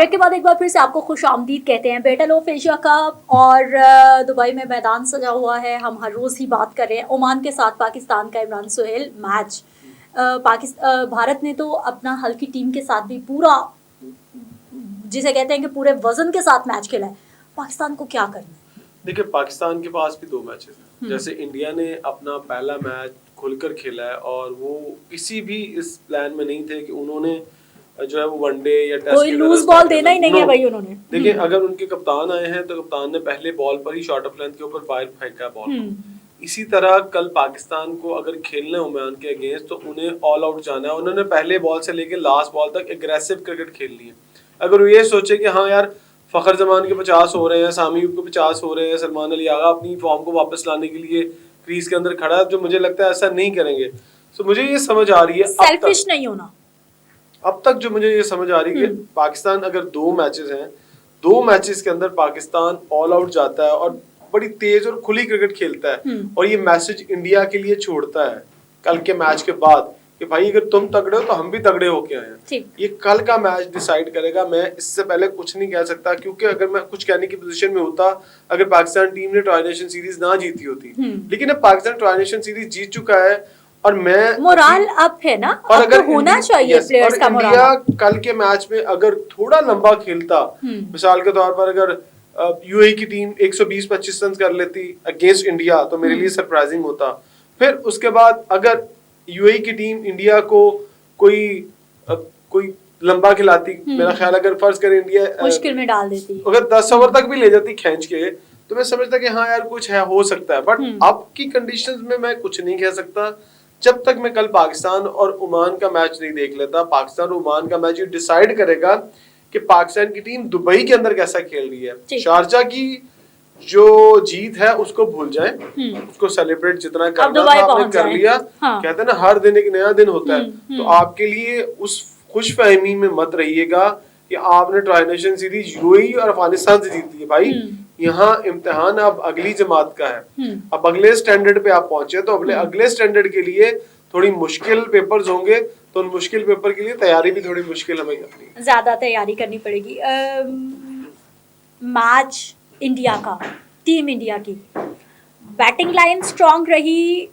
Break के बाद एक बार फिर से आपको खुश आमदीद कहते हैं। बैटल ऑफ एशिया कप और दुबई में मैदान सजा हुआ है। हम हर रोज़ ही बात कर रहे हैं ओमान के साथ पाकिस्तान का इमरान सोहेल मैच। भारत ने तो अपना हल्की टीम के साथ भी पूरा, जिसे कहते हैं कि पूरे वजन के साथ मैच खेला है। पाकिस्तान को क्या करना है? देखिए, पाकिस्तान के पास भी 2 मैचेस हैं। जैसे इंडिया ने अपना पहला मैच खुलकर खेला है और वो किसी भी इस प्लान में नहीं थे कि उन्होंने जो है वो वनडे या टेस्ट कोई लूज बॉल देना ही नहीं है भाई उन्होंने। देखिए, अगर उनके कप्तान आए हैं तो कप्तान ने पहले बॉल पर ही शॉर्ट ऑफ लेंथ के ऊपर फायर फेंका बॉल को। इसी तरह कल पाकिस्तान को अगर खेलना है ओमान के अगेंस्ट तो उन्हें ऑल आउट जाना है। उन्होंने पहले बॉल से लेकर लास्ट बॉल तक एग्रेसिव क्रिकेट खेलनी है। अगर वो ये सोचे कि हाँ यार फखर जमान के 50 हो रहे हैं, सामी के 50 हो रहे हैं, सलमान अली आगा अपनी फॉर्म को वापस लाने के लिए क्रीज के अंदर खड़ा है, जो मुझे लगता है ऐसा नहीं करेंगे। तो मुझे ये समझ आ रही है सेल्फिश नहीं होना। अब तक जो मुझे ये समझ आ रही है कि पाकिस्तान अगर 2 मैचेस हैं, 2 मैचेस के अंदर पाकिस्तान ऑल आउट जाता है और बड़ी तेज और खुली क्रिकेट खेलता है और ये मैसेज इंडिया के लिए छोड़ता है कल के मैच के बाद कि भाई अगर तुम तगड़े हो तो हम भी तगड़े होके आए हैं। ये कल का मैच डिसाइड करेगा। मैं इससे पहले कुछ नहीं कह सकता, क्योंकि अगर मैं कुछ कहने की पोजीशन में होता अगर पाकिस्तान टीम ने ट्राई नेशन सीरीज ना जीती होती, लेकिन अब पाकिस्तान ट्राई नेशन सीरीज जीत चुका है और मैं मोराल अप है ना, और अगर तो होना चाहिए प्लेयर्स का मोराल। इंडिया कल के मैच में अगर थोड़ा लंबा खेलता, मिसाल के तौर पर अगर यूएई की टीम 120-25 रन कर लेती अगेंस्ट इंडिया तो मेरे लिए सरप्राइजिंग होता। फिर उसके बाद अगर यूएई की टीम इंडिया को कोई लंबा खिलाती, मेरा ख्याल अगर फर्ज करें इंडिया मुश्किल में डाल देती, अगर 10 ओवर तक भी ले जाती खींच के, तो मैं समझता कि हाँ यार कुछ है, हो सकता है। बट अब की कंडीशंस में मैं कुछ नहीं कह सकता जब तक मैं कल पाकिस्तान और ओमान का मैच नहीं देख लेता। पाकिस्तान और ओमान का मैच ये डिसाइड करेगा कि पाकिस्तान की टीम दुबई के अंदर कैसा खेल रही है। शारजा की जो जीत है उसको भूल जाए, उसको सेलिब्रेट जितना करना था आपने कर लिया। हाँ। कहते हैं ना हर दिन एक नया दिन होता है, तो आपके लिए उस खुशफहमी में मत रहिएगा कि आपने ट्राई नेशन सीरीज यूएई और अफगानिस्तान से जीती है। भाई यहाँ इम्तिहान अब अगली जमात का है। अब अगले स्टैंडर्ड पे आप पहुंचे तो अगले स्टैंडर्ड के लिए थोड़ी मुश्किल पेपर्स होंगे, तो उन मुश्किल पेपर के लिए तैयारी भी थोड़ी मुश्किल हमें करनी है, ज्यादा तैयारी करनी पड़ेगी। मैच इंडिया का, टीम इंडिया की बैटिंग लाइन स्ट्रांग रही,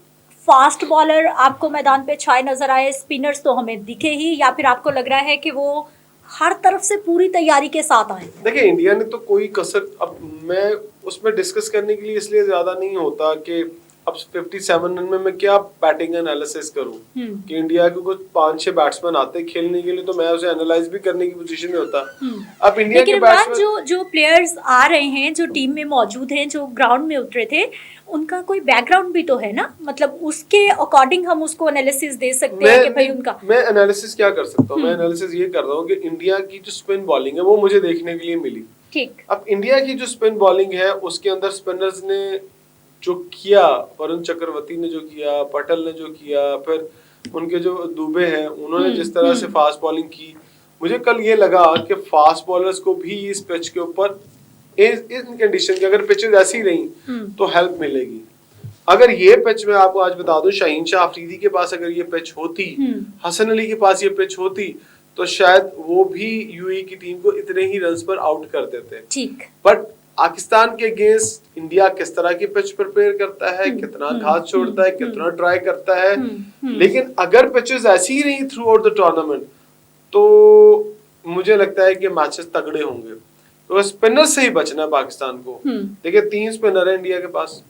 फास्ट बॉलर आपको मैदान पे छाए नजर आए, स्पिनर्स तो हमें दिखे ही, या फिर आपको लग रहा है कि वो हर तरफ से पूरी तैयारी के साथ आए? देखिए, इंडिया ने तो कोई कसर, अब मैं उसमें डिस्कस करने के लिए इसलिए ज्यादा नहीं होता कि अब 57 रन में मैं क्या बैटिंग एनालिसिस करूं कि इंडिया के कुछ 5-6 बैट्समैन आते खेलने के लिए, तो मैं उसे एनालाइज भी करने की पोजीशन में होता। अब इंडिया के बैट्समैन जो प्लेयर्स आ रहे हैं, जो टीम में मौजूद हैं, जो ग्राउंड में उतरे थे, उनका कोई बैकग्राउंड भी तो है ना, मतलब उसके अकॉर्डिंग हम उसको एनालिसिस दे सकते हैं कि भाई उनका। मैं एनालिसिस क्या कर सकता हूँ, मैं एनालिसिस ये कर रहा हूँ कि इंडिया की जो स्पिन बॉलिंग है वो मुझे देखने के लिए मिली। ठीक। अब इंडिया की जो स्पिन बॉलिंग है उसके अंदर स्पिनर्स ने जो किया, वरुण चक्रवर्ती ने जो किया, पटेल ने जो किया, फिर उनके जो दुबे हैं उन्होंने जिस तरह से फास्ट बॉलिंग की, मुझे कल ये लगा कि फास्ट बॉलर्स को भी इस पिच के ऊपर इन कंडीशन के अगर पिचेस ऐसी रही तो हेल्प मिलेगी। अगर ये पिच मैं आपको आज बता दूं, शाहीन शाह अफरीदी के पास अगर ये पिच होती, हसन अली के पास ये पिच होती, तो शायद वो भी यूएई की टीम को इतने ही रन्स पर आउट कर देते। ठीक। बट पाकिस्तान के अगेंस्ट इंडिया किस तरह की पिच प्रिपेयर करता है, कितना घास छोड़ता है, कितना ट्राई करता है, लेकिन अगर पिचेस ऐसी ही रही थ्रू आउट द टूर्नामेंट तो मुझे लगता है कि मैचेस तगड़े होंगे। तो स्पिनर से ही बचना है पाकिस्तान को। देखिए 3 स्पिनर है इंडिया के पास,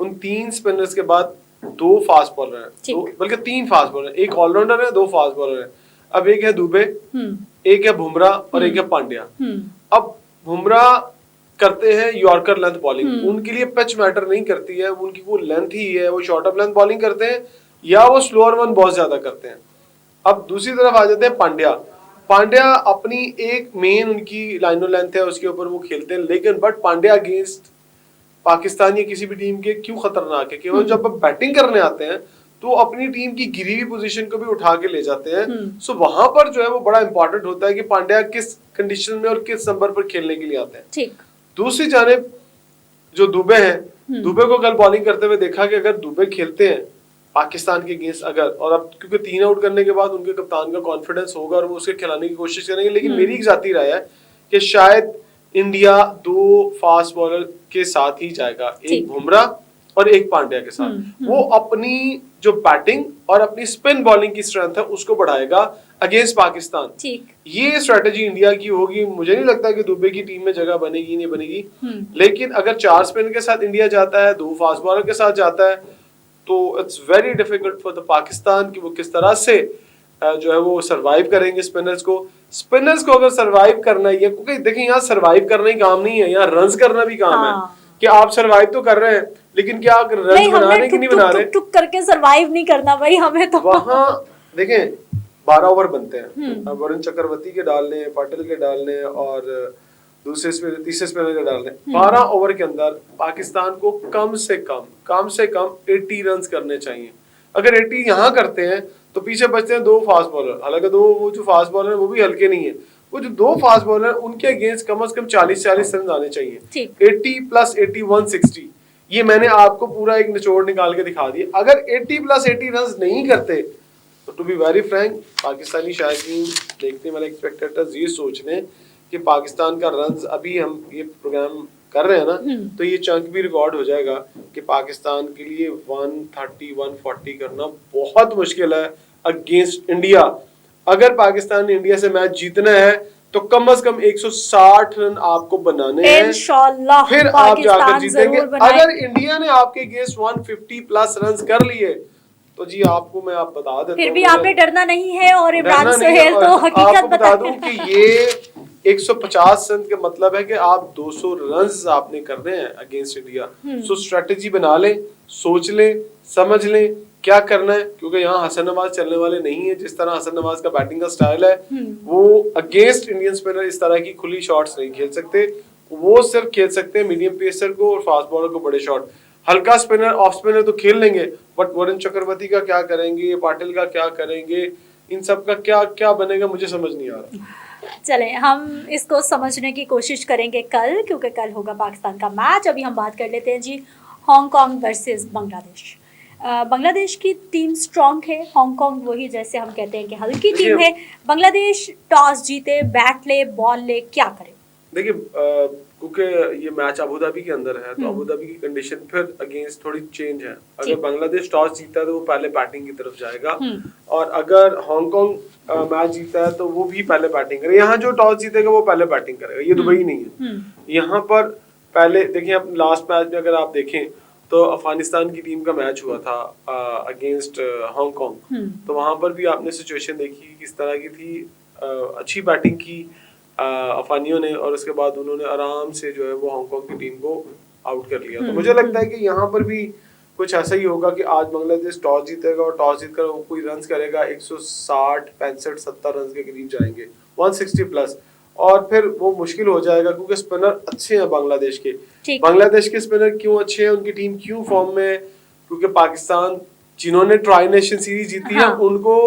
उन 3 स्पिनर्स के बाद 2 फास्ट बॉलर है, बल्कि 3 फास्ट बॉलर, एक ऑलराउंडर है, 2 फास्ट बॉलर है। अब एक है दुबे, एक है बुमराह और एक है पांड्या। अब बुमराह करते हैं यॉर्कर लेंथ बॉलिंग, उनके लिए पिच मैटर नहीं करती है, उनकी वो लेंथ ही है, वो शॉर्ट ऑफ लेंथ बॉलिंग करते हैं या वो स्लोअर वन बहुत ज्यादा करते हैं। अब दूसरी तरफ आ जाते हैं पांड्या अपनी एक मेन उनकी लाइन ऑफ लेंथ है, उसके ऊपर वो खेलते हैं, लेकिन बट पांड्या अगेंस्ट पाकिस्तान या किसी भी टीम के क्यों खतरनाक है कि वो जब बैटिंग करने आते हैं तो अपनी टीम की गिरी हुई पोजीशन को भी उठा के ले जाते हैं। सो वहां पर जो है वो बड़ा इंपॉर्टेंट होता है कि पांड्या किस कंडीशन में और किस नंबर पर खेलने के लिए आते हैं। ठीक। दूसरी जानिब जो दुबे हैं, दुबे को कल बॉलिंग करते हुए देखा कि अगर दुबे खेलते हैं पाकिस्तान के अगेंस्ट अगर, और अब क्योंकि 3 आउट करने के बाद उनके कप्तान का कॉन्फिडेंस होगा और वो उसके खिलाने की कोशिश करेंगे, लेकिन मेरी एक जाती राय है कि शायद इंडिया 2 फास्ट बॉलर के साथ ही जाएगा, एक बुमराह और एक पांड्या के साथ। वो अपनी जो बैटिंग और अपनी स्पिन बॉलिंग की स्ट्रेंथ है उसको बढ़ाएगा अगेंस्ट पाकिस्तान। ये स्ट्रेटेजी इंडिया की होगी। मुझे नहीं लगता कि दुबे की टीम में जगह बनेगी नहीं बनेगी, लेकिन अगर 4 स्पिन के साथ इंडिया जाता है, 2 फास्ट बॉलर के साथ जाता है, तो it's very difficult for the Pakistan कि वो किस तरह से जो है वो सरवाइव करेंगे स्पिनर्स को। स्पिनर्स को अगर सरवाइव करना ही है, क्योंकि देखिए यहाँ सरवाइव करना ही काम नहीं है, यहाँ रन्स करना भी काम है कि आप सरवाइव तो कर रहे हैं, लेकिन क्या रन बनाने की नहीं बना रहे, टुक करके सरवाइव नहीं करना भाई हमें तो। वहां देखें 12 ओवर बनते हैं, अब वरुण चक्रवर्ती के डालने, पाटिल के डालने और तीसरे स्पिनर के डालने, 12 ओवर के अंदर पाकिस्तान को कम से कम 80 रन करने चाहिए। अगर 80 यहाँ करते हैं तो पीछे बचते हैं 2 फास्ट बॉलर, हालांकि वो जो फास्ट बॉलर है वो भी हल्के नहीं है, वो जो 2 फास्ट बॉलर उनके अगेंस्ट कम से कम 40 रन आने चाहिए। 80 + 80 160, ये मैंने आपको पूरा एक निचोड़ निकाल के दिखा दिया। अगर 80 + 80 रन नहीं करते तो to be very frank, Pakistani शायकीन, देखने वाले स्पेक्टेटर्स ये सोच लें कि पाकिस्तान का रन, अभी हम ये प्रोग्राम कर रहे हैं ना, तो ये चंक भी रिकॉर्ड हो जाएगा कि पाकिस्तान के लिए 130 140 करना बहुत मुश्किल है अगेंस्ट इंडिया। अगर पाकिस्तान ने इंडिया से मैच जीतना है तो कम से कम 160 रन आपको बनाने हैं, इंशाल्लाह फिर आप जाकर जीतेंगे। अगर इंडिया ने आपके अगेंस्ट 150+ रन कर लिए तो जी आपको मैं बता देता हूं, फिर भी आपने डरना नहीं है। और इमरान सोहेल तो हकीकत बता दूं कि ये 150 रन का मतलब है कि आप 200 रन आपने करने हैं अगेंस्ट इंडिया। सो स्ट्रेटेजी बना लें, सोच लें, समझ लें क्या करना है, क्योंकि यहाँ हसन नवाज चलने वाले नहीं है। जिस तरह हसन नवाज का बैटिंग का स्टाइल है, वो अगेंस्ट इंडियन स्पिनर इस तरह की खुली शॉट्स नहीं खेल सकते। वो सिर्फ खेल सकते हैं मीडियम पेसर को और फास्ट बॉलर को बड़े शॉट। हल्का स्पिनर, ऑफ स्पिनर तो खेल लेंगे, बट वरुण चक्रवर्ती का क्या करेंगे, पाटिल का क्या करेंगे, इन सब का क्या क्या बनेगा, मुझे समझ नहीं आ रहा। चलें, हम इसको समझने की कोशिश करेंगे कल, क्योंकि कल होगा पाकिस्तान का मैच। अभी हम बात कर लेते हैं जी हांगकांग वर्सेस बांग्लादेश। बांग्लादेश की टीम स्ट्रांग है, हांगकांग वही जैसे हम कहते हैं कि हल्की टीम है। बांग्लादेश टॉस जीते, बैट ले, बॉल ले, क्या करे? देखिए क्योंकि ये मैच अबू धाबी के अंदर है, तो अबू धाबी की कंडीशन फिर अगेंस्ट थोड़ी चेंज है। अगर बांग्लादेश टॉस जीता है तो वो पहले बैटिंग की तरफ जाएगा, और अगर हांगकांग मैच जीता है तो वो भी पहले बैटिंग करेगा। यहाँ जो टॉस जीतेगा वो पहले बैटिंग करेगा, ये दुबई नहीं है। यहाँ पर पहले देखिए, अब लास्ट मैच में अगर आप देखें तो अफगानिस्तान की टीम का मैच हुआ था अगेंस्ट हांगकांग, तो वहां पर भी आपने सिचुएशन देखी किस तरह की थी। अच्छी बैटिंग की अफगानियों ने, और उसके बाद उन्होंने आराम से जो है वो हांगकांग की टीम को आउट कर लिया। तो मुझे लगता है कि यहाँ पर भी कुछ ऐसा ही होगा कि आज बांग्लादेश टॉस जीतेगा और टॉस जीतकर वो कोई रन करेगा, 160 65 70 रन के करीब जाएंगे, 160+, और फिर वो मुश्किल हो जाएगा क्योंकि स्पिनर अच्छे हैं बांग्लादेश के। बांग्लादेश के स्पिनर क्यों अच्छे हैं, उनकी टीम क्यों फॉर्म में है, क्योंकि पाकिस्तान जिन्होंने ट्राई नेशन सीरीज जीती है उनको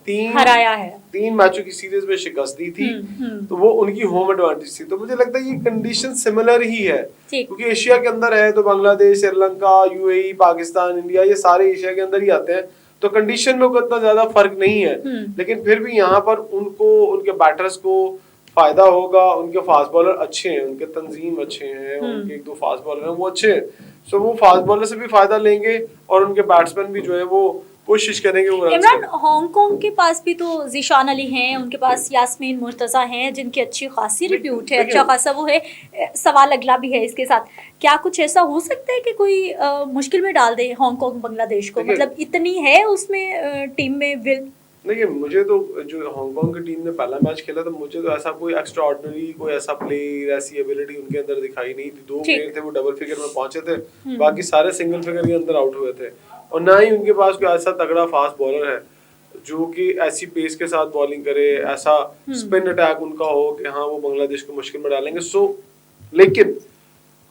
3 मैचों की सीरीज में शिकस्त दी थी, तो वो उनकी होम एडवांटेज थी। तो मुझे लगता है ये कंडीशन सिमिलर ही है, क्योंकि एशिया के अंदर है तो बांग्लादेश, श्रीलंका, यूएई, पाकिस्तान, इंडिया, ये सारे एशिया के अंदर ही आते हैं, तो कंडीशन में उतना ज्यादा फर्क नहीं है। लेकिन फिर भी यहाँ पर उनको, उनके बैटर्स को फायदा होगा। उनके फास्ट बॉलर अच्छे हैं, उनके तंजीम अच्छे हैं, उनके 1-2 फास्ट बॉलर हैं वो अच्छे हैं, सो वो फास्ट बॉलर से भी फायदा लेंगे और उनके बैट्समैन भी जो है वो कोशिश करेंगे। इमरान, हांगकांग के पास भी तो ज़ीशान अली हैं, उनके पास यास्मीन मुर्तज़ा हैं जिनकी अच्छी खासी रिप्यूट है, अच्छा खासा वो है। सवाल अगला भी है इसके साथ, क्या कुछ ऐसा हो सकता है कि कोई मुश्किल में डाल दे हांगकांग बांग्लादेश को? मतलब इतनी है उसमें टीम में विल? देखिए, मुझे तो जो हांगकांग की टीम ने पहला मैच खेला तो मुझे तो ऐसा कोई एक्स्ट्राऑर्डिनरी, कोई ऐसा प्लेयर, ऐसी एबिलिटी उनके अंदर दिखाई नहीं थी। 2 प्लेयर थे वो डबल फिगर में पहुंचे थे, बाकी सारे सिंगल फिगर के अंदर आउट हुए थे, और ना ही उनके पास कोई ऐसा तगड़ा फास्ट बॉलर है जो कि ऐसी पेस के साथ बॉलिंग करे, ऐसा स्पिन अटैक उनका हो कि हाँ वो बांग्लादेश को मुश्किल में डालेंगे। लेकिन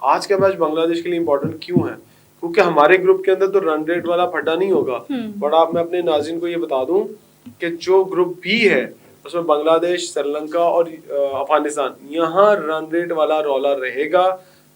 आज का मैच बांग्लादेश के लिए इम्पोर्टेंट क्यों है? क्योंकि हमारे ग्रुप के अंदर तो रन रेट वाला फड्डा नहीं होगा, बट आप, मैं अपने नाज़रीन को ये बता दूं कि जो ग्रुप बी है उसमें बांग्लादेश, श्रीलंका और अफगानिस्तान, यहाँ रन रेट वाला रोलर रहेगा।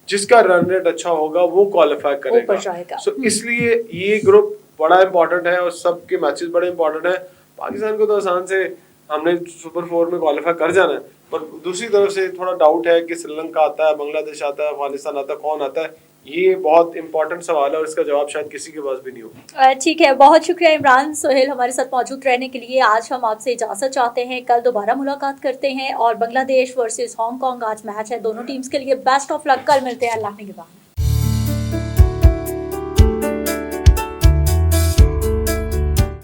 जिसका रन रेट अच्छा होगा वो क्वालिफाई करेगा। सो इसलिए ये ग्रुप बड़ा इंपॉर्टेंट है और सबके मैचेस बड़े इंपॉर्टेंट है। पाकिस्तान को तो आसान से हमने सुपर 4 में क्वालिफाई कर जाना है, पर दूसरी तरफ से थोड़ा डाउट है कि श्रीलंका आता है, बांग्लादेश आता है, अफगानिस्तान आता है, कौन आता है। ये बहुत इंपॉर्टेंट सवाल है और इसका जवाब शायद किसी के पास भी नहीं हो। ठीक है, बहुत शुक्रिया इमरान सोहेल हमारे साथ मौजूद रहने के लिए। आज हम आपसे इजाज़त चाहते हैं, कल दोबारा मुलाकात करते हैं। और बांग्लादेश वर्सेस हांगकांग आज मैच है दोनों टीम्स के लिए। बेस्ट ऑफ लक, कल मिलते हैं। अल्लाह निगहबान।